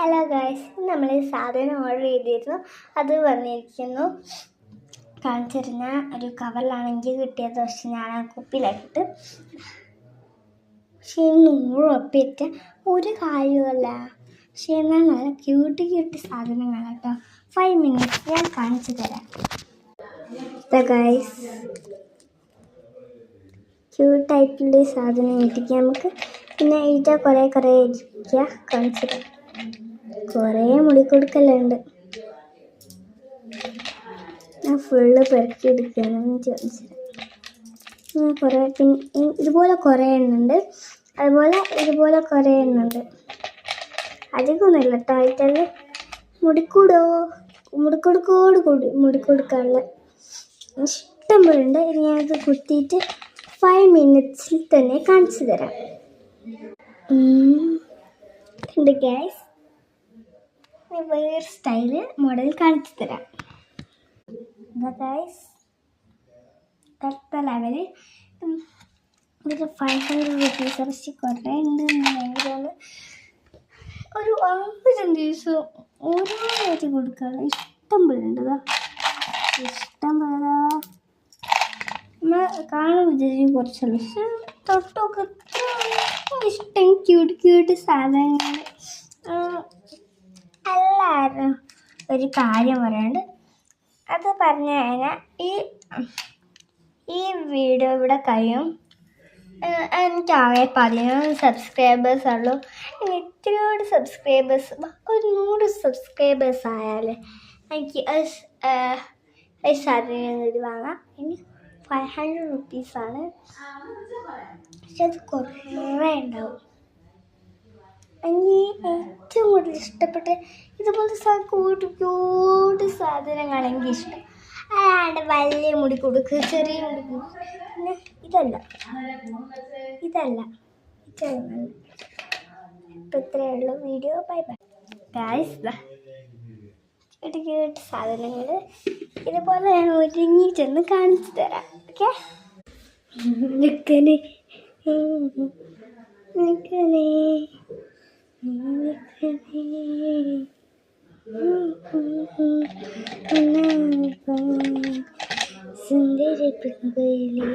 Hello guys, നമ്മൾ സാധനം order ചെയ്തിരുന്നു. അത് വന്നിരിക്കുന്നു. കാണിച്ചിരുന്ന ഒരു കവറിലാണെങ്കിൽ കിട്ടിയത്. പക്ഷെ ഞാൻ ആ കുപ്പിയിലിട്ട്. പക്ഷേ 100 ഉറുപ്പിക ഒരു കാര്യമല്ല. പക്ഷേ എന്നാൽ നല്ല ക്യൂട്ടി സാധനങ്ങളാണ് കേട്ടോ. 5 minutes ഞാൻ കാണിച്ചു തരാം. ഗൈസ്, ക്യൂട്ടായിട്ടുള്ള സാധനം ഇരിക്കുക നമുക്ക്. പിന്നെ ഇതിൻ്റെ കുറേ ഇരിക്കുക കാണിച്ചു തരാം. കുറേ മുടിക്കൊടുക്കലുണ്ട്. ഞാൻ ഫുള്ള് പെറുക്കി എടുക്കുകയാണെന്ന് ചോദിച്ചത്. കുറേ പിന്നെ ഇതുപോലെ കുറേ എണ്ണുണ്ട്. ഇതുപോലെ കുറേ എണ്ണുണ്ട്. അധികമൊന്നുമില്ല കേട്ടോ. ആയിട്ടുള്ള മുടിക്കൊടുക്കാനുള്ള ഇഷ്ടം പോലെ ഉണ്ട്. ഇനി ഞാനത് കുത്തിയിട്ട് 5 minutes തന്നെ കാണിച്ചു തരാം. ഉണ്ട് ഗൈസ്, വേറെ സ്റ്റൈല് മോഡൽ കാണിച്ചു തരാം. ഗൈസ്, അടുത്ത ലെവല് ഇത് 500 rupees. ഇറച്ചി കുറേ ഉണ്ട്. ഒരു 50 ദിവസം ഓരോരായിട്ട് കൊടുക്കാനുള്ള ഇഷ്ടം പോലെ ഉണ്ട്. ഇഷ്ടം പോലെ നമ്മൾ കാണാൻ വിചാരിക്കും കുറച്ചുള്ളൂ. പക്ഷെ തൊട്ടൊക്കെ ഇഷ്ടം ക്യൂട്ട് സാധനങ്ങൾ. എല്ലാവരും ഒരു കാര്യം പറയാണ്ട് അത് പറഞ്ഞു കഴിഞ്ഞാൽ ഈ വീഡിയോ ഇവിടെ കഴിയും. എനിക്കാകെ 11 സബ്സ്ക്രൈബേഴ്സ് ഉള്ളൂ. ഇനി ഇത്രയോട് സബ്സ്ക്രൈബേഴ്സ്, ഒരു 100 സബ്സ്ക്രൈബേഴ്സ് ആയാൽ എനിക്ക് സാധനം ഇത് വാങ്ങാം. ഇനി 500 rupees ആണ്. പക്ഷെ അത് കുറേ ഉണ്ടാവും. എനിക്ക് ഏറ്റവും കൂടുതൽ ഇഷ്ടപ്പെട്ട ഇതുപോലത്തെ ക്യൂട്ട് സാധനങ്ങൾ എനിക്കിഷ്ടം. അല്ലാണ്ട് വലിയ മുടി കൊടുക്കുക, ചെറിയ മുടി കൊടുക്കുക. പിന്നെ ഇതല്ല. ഇപ്പം ഇത്രയേ ഉള്ളൂ വീഡിയോ. Bye guys. ക്യൂട്ട് സാധനങ്ങൾ ഇതുപോലെ ഞാൻ ഒരുങ്ങി ചെന്ന് കാണിച്ചു തരാം. ഓക്കെ, നിൽക്കണേ. സുന്ദരി പെൺകുയിലേ,